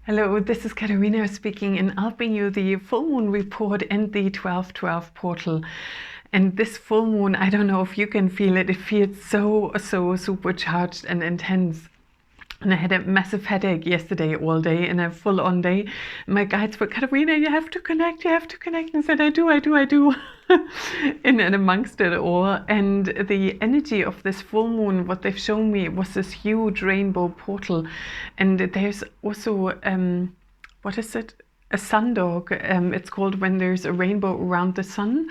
Hello, this is Katerina speaking, and I'll bring you the full moon report and the 12/12 portal. And this full moon, I don't know if you can feel it, it feels so supercharged and intense. And I had a massive headache yesterday all day and a full-on day. My guides were, Katerina, you have to connect. And I said, I do. and amongst it all. And the energy of this full moon, what they've shown me was this huge rainbow portal. And there's also, what is it? A sundog. It's called when there's a rainbow around the sun,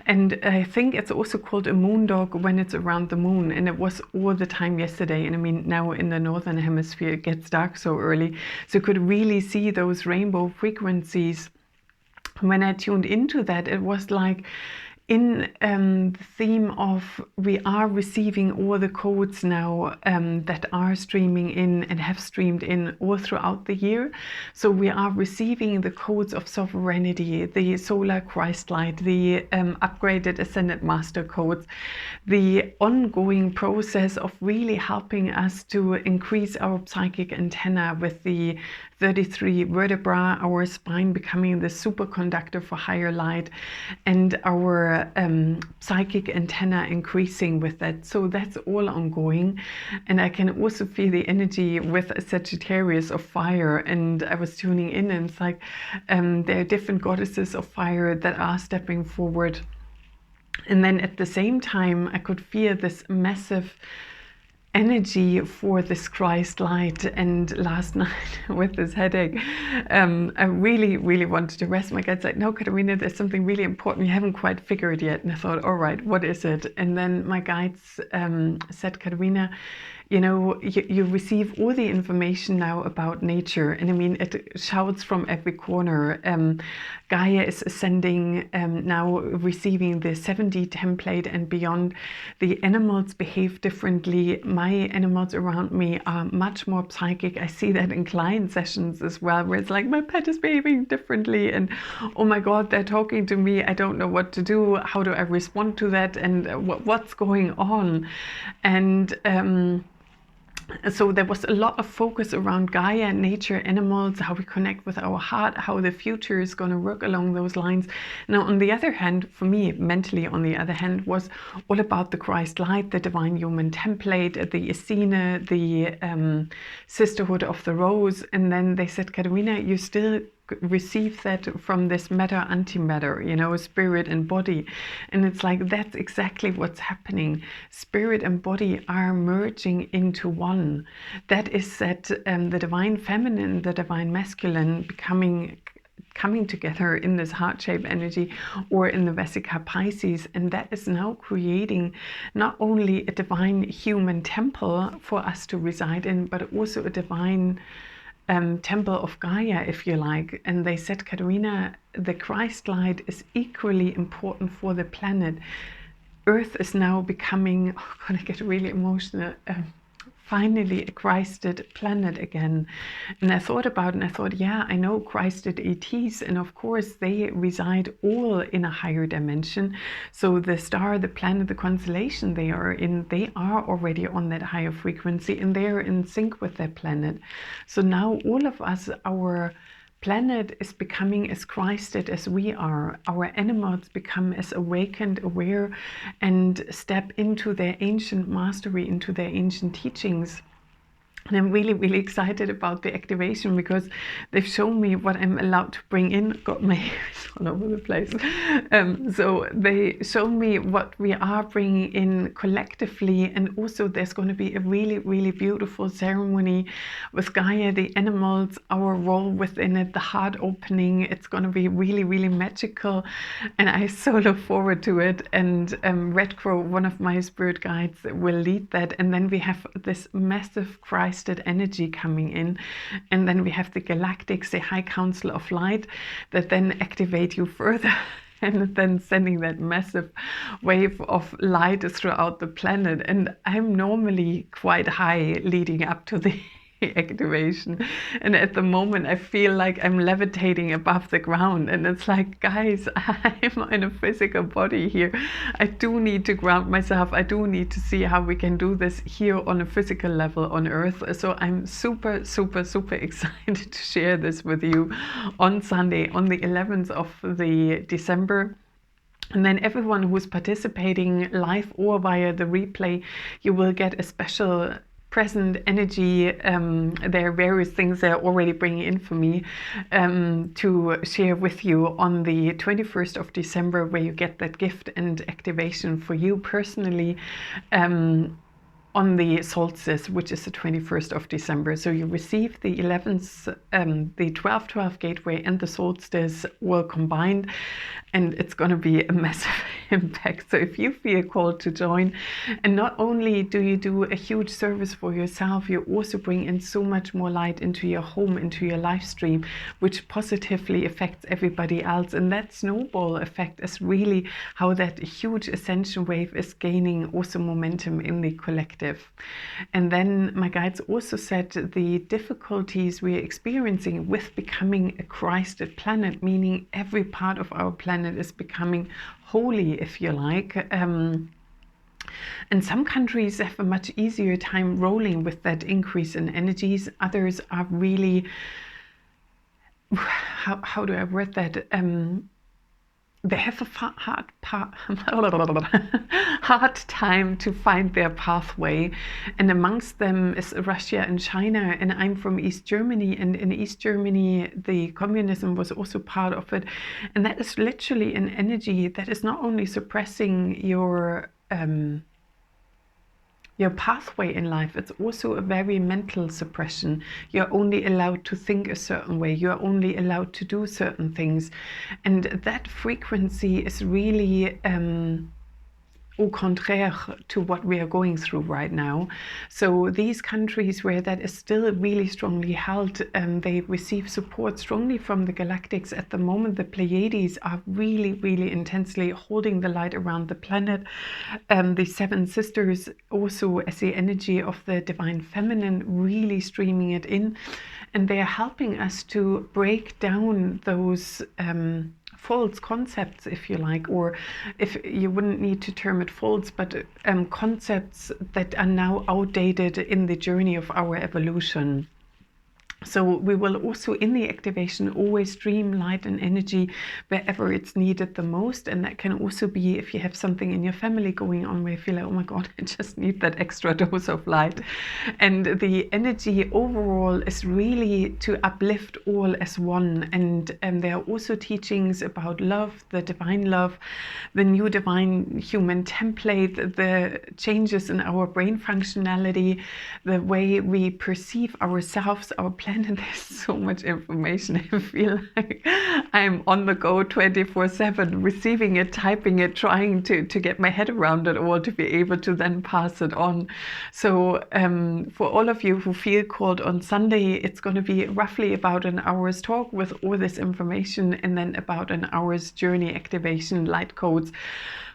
and I think it's also called a moondog when it's around the moon. And it was all the time yesterday. And I mean, now in the northern hemisphere it gets dark so early, so you could really see those rainbow frequencies. When I tuned into that, it was like in the theme of we are receiving all the codes now that are streaming in and have streamed in all throughout the year. So we are receiving the codes of sovereignty, the solar Christ light, the upgraded ascended master codes, the ongoing process of really helping us to increase our psychic antenna with the 33 vertebra, our spine becoming the superconductor for higher light, and our psychic antenna increasing with that. So that's all ongoing. And I can also feel the energy with a Sagittarius of fire. And I was tuning in, and it's like there are different goddesses of fire that are stepping forward. And then at the same time, I could feel this massive energy for this Christ light. And last night with this headache, I really wanted to rest. My guide's like, no, Katerina, there's something really important you haven't quite figured yet. And I thought, all right, what is it? And then my guides said, Katerina, you know, you receive all the information now about nature. And I mean, it shouts from every corner. Gaia is ascending, now receiving the 7D template and beyond. The animals behave differently. My animals around me are much more psychic. I see that in client sessions as well, where it's like my pet is behaving differently. And oh my God, they're talking to me. I don't know what to do. How do I respond to that? And what's going on? And so there was a lot of focus around Gaia, nature, animals, how we connect with our heart, how the future is going to work along those lines. Now, on the other hand, for me, mentally, on the other hand, was all about the Christ light, the divine human template, the Esene, the sisterhood of the rose. And then they said, Katerina, you still receive that from this matter antimatter, you know, spirit and body. And it's like, that's exactly what's happening. Spirit and body are merging into one. That is that the divine feminine, the divine masculine coming together in this heart-shaped energy, or in the Vesica Pisces. And that is now creating not only a divine human temple for us to reside in, but also a divine temple of Gaia, if you like. And they said, Katerina, the Christ light is equally important for the planet. Earth is now becoming, oh, I'm gonna get really emotional, finally a Christed planet again. And I thought about it, and I thought, yeah, I know Christed ETs, and of course they reside all in a higher dimension. So the star, the planet, the constellation they are in, they are already on that higher frequency, and they are in sync with their planet. So now all of us, our planet is becoming as Christed as we are. Our animals become as awakened, aware, and step into their ancient mastery, into their ancient teachings. And I'm really excited about the activation, because they've shown me what I'm allowed to bring in. Got my hairs all over the place. So they show me what we are bringing in collectively. And also there's going to be a really beautiful ceremony with Gaia, the animals, our role within it, the heart opening. It's going to be really magical. And I so look forward to it. And Red Crow, one of my spirit guides, will lead that. And then we have this massive Christ energy coming in, and then we have the galactics, the high council of light, that then activate you further, and then sending that massive wave of light throughout the planet. And I'm normally quite high leading up to the activation, and at the moment I feel like I'm levitating above the ground, and it's like, guys, I'm in a physical body here. I do need to ground myself. I do need to see how we can do this here on a physical level on Earth. So I'm super excited to share this with you on Sunday, on the 11th of the December. And then everyone who's participating live or via the replay, you will get a special present energy. There are various things they're already bringing in for me to share with you on the 21st of December, where you get that gift and activation for you personally. On the solstice, which is the 21st of December. So you receive the 11th, the 12/12 gateway and the solstice will combined, and it's going to be a massive impact. So if you feel called to join, and not only do you do a huge service for yourself, you also bring in so much more light into your home, into your live stream, which positively affects everybody else. And that snowball effect is really how that huge ascension wave is gaining also momentum in the collective. And then my guides also said the difficulties we are experiencing with becoming a Christed planet, meaning every part of our planet is becoming holy, if you like. And some countries have a much easier time rolling with that increase in energies. Others are really, how do I word that? They have a hard time to find their pathway, and amongst them is Russia and China. And I'm from East Germany, and in East Germany the communism was also part of it, and that is literally an energy that is not only suppressing your pathway in life, it's also a very mental suppression. You're only allowed to think a certain way, you're only allowed to do certain things, and that frequency is really au contraire to what we are going through right now. So these countries where that is still really strongly held, they receive support strongly from the galactics. At the moment, the Pleiadians are really intensely holding the light around the planet. The Seven Sisters also as the energy of the divine feminine, really streaming it in, and they are helping us to break down those false concepts, if you like, or if you wouldn't need to term it false, but concepts that are now outdated in the journey of our evolution. So we will also in the activation always stream light and energy wherever it's needed the most. And that can also be if you have something in your family going on where you feel like, oh my God, I just need that extra dose of light. And the energy overall is really to uplift all as one. And there are also teachings about love, the divine love, the new divine human template, the changes in our brain functionality, the way we perceive ourselves, our planet. There's so much information. I feel like I'm on the go 24/7, receiving it, typing it, trying to get my head around it all to be able to then pass it on. So for all of you who feel called on Sunday, it's going to be roughly about an hour's talk with all this information, and then about an hour's journey activation, light codes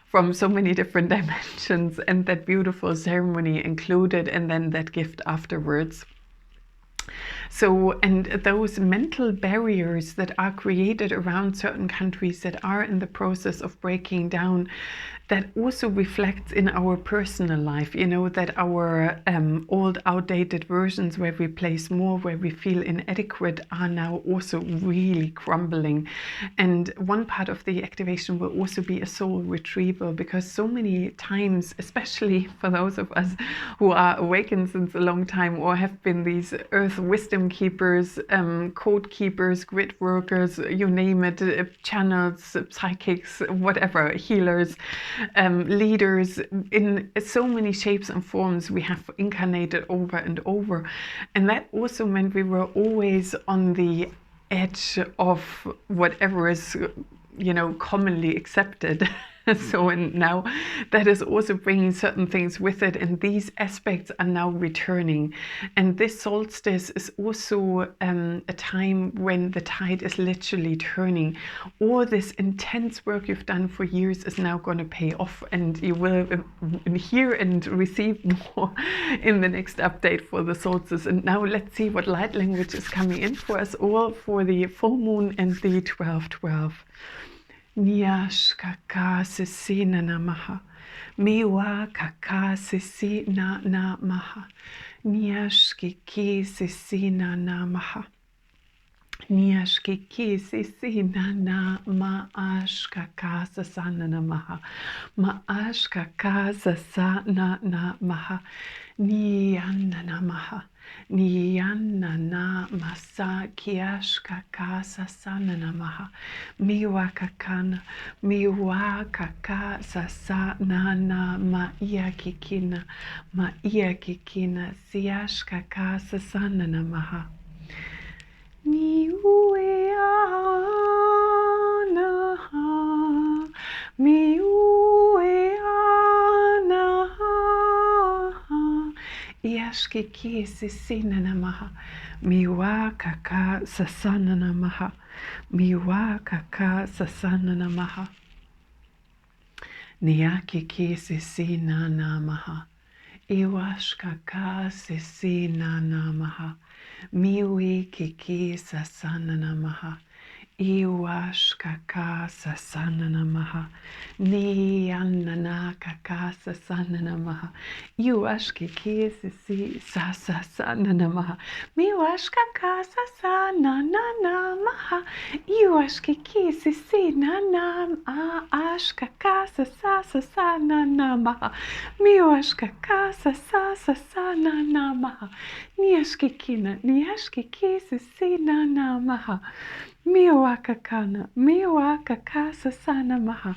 from so many different dimensions, and that beautiful ceremony included, and then that gift afterwards. So, and those mental barriers that are created around certain countries that are in the process of breaking down, that also reflects in our personal life, you know, that our old outdated versions where we place more, where we feel inadequate, are now also really crumbling. And one part of the activation will also be a soul retrieval, because so many times, especially for those of us who are awakened since a long time or have been these earth wisdom keepers, code keepers, grid workers, you name it, channels, psychics, whatever, healers, leaders, in so many shapes and forms we have incarnated over and over. And that also meant we were always on the edge of whatever is, you know, commonly accepted. So, and now that is also bringing certain things with it, and these aspects are now returning. And this solstice is also a time when the tide is literally turning. All this intense work you've done for years is now going to pay off, and you will hear and receive more in the next update for the solstice. And now let's see what light language is coming in for us all for the full moon and the 12-12. Niash kaka sisi na namaha. Miwa kaka sisi na namaha. Niash kiki sisi na namaha. Niash kiki sisi na maash kaka sasana namaha. Maash kaka sasana namaha. Niyanna namaha. Niyanna na masa kiash kaka sasana namaha. Miwa kakana. Miwa kaka sasana na ma iya kikina. Ma iya kikina. Siash kaka sasana namaha. Miueanaha, miueanaha, iashkiki sisina namaha, miwa kaka sasana namaha, miwa kaka sasana namaha, niakiki sisina namaha, iwashkaka sisina namaha. Miwi kiki sasana namaha. Iwash kaka sasana namaha. Niyanana kaka sasana namaha. Iwash kiki sisi sasana namaha. Miwash kaka sasana namaha. Iwash kiki sisi nanam ash kaka sasana namaha. Miwash kaka sasana namaha. Niashkikina, niashkiki sisina namaha. Miwakakana, miwakakasa sana maha.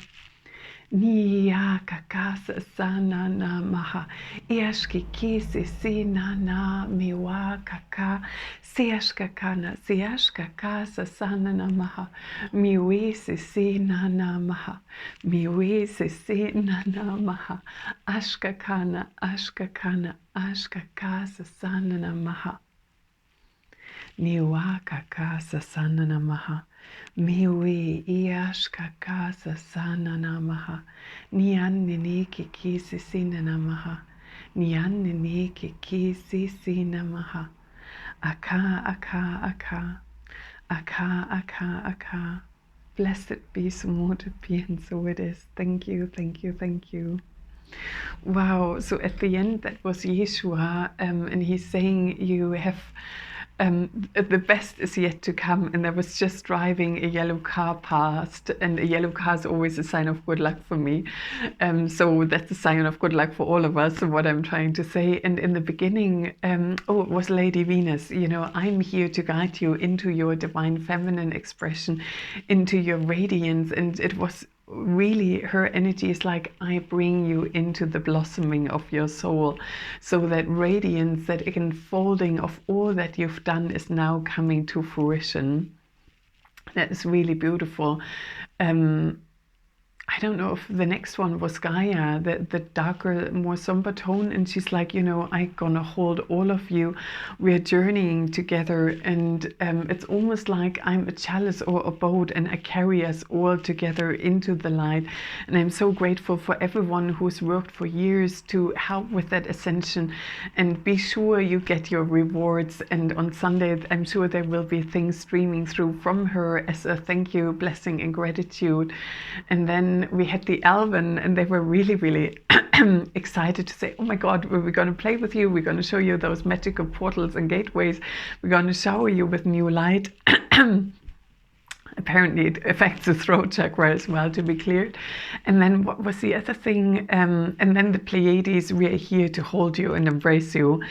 Niyakakasa sana namaha. Iashkiki sisina na miwakaka. Siashkakana, siashkakasa sana namaha. Miwi sisina namaha. Miwi sisina namaha. Ashkakana, ashkakana. Ashkaka sasana namaha. Niwa kaka sasana namaha. Miwi iashkaka sasana namaha. Niannini kiki sisina namaha. Niannini kiki sisina namaha. Aka, aka, aka. Aka, aka, aka. Blessed be, so mote be, and so it is. Thank you, thank you, thank you. Wow, so at the end that was Yeshua, and he's saying you have the best is yet to come. And I was just driving a yellow car past, and a yellow car is always a sign of good luck for me. So that's a sign of good luck for all of us, what I'm trying to say. And in the beginning, oh, it was Lady Venus. You know, I'm here to guide you into your divine feminine expression, into your radiance. And it was really, her energy is like, I bring you into the blossoming of your soul. So that radiance, that unfolding of all that you've done is now coming to fruition. That is really beautiful. I don't know if the next one was Gaia, the darker, more somber tone. And she's like, you know, I'm gonna hold all of you. We're journeying together. And it's almost like I'm a chalice or a boat, and I carry us all together into the light. And I'm so grateful for everyone who's worked for years to help with that ascension. And be sure you get your rewards. And on Sunday, I'm sure there will be things streaming through from her as a thank you, blessing, and gratitude. And then we had the Alvin, and they were really, really excited to say, oh my God, we're going to play with you. We're going to show you those magical portals and gateways. We're going to shower you with new light. Apparently it affects the throat chakra as well, to be cleared. And then what was the other thing? And then the Pleiades, we are here to hold you and embrace you.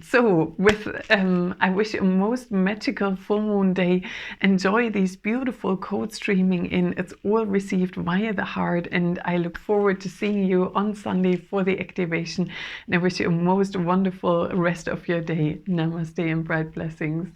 So with, I wish you a most magical full moon day. Enjoy these beautiful codes streaming in. It's all received via the heart. And I look forward to seeing you on Sunday for the activation. And I wish you a most wonderful rest of your day. Namaste and bright blessings.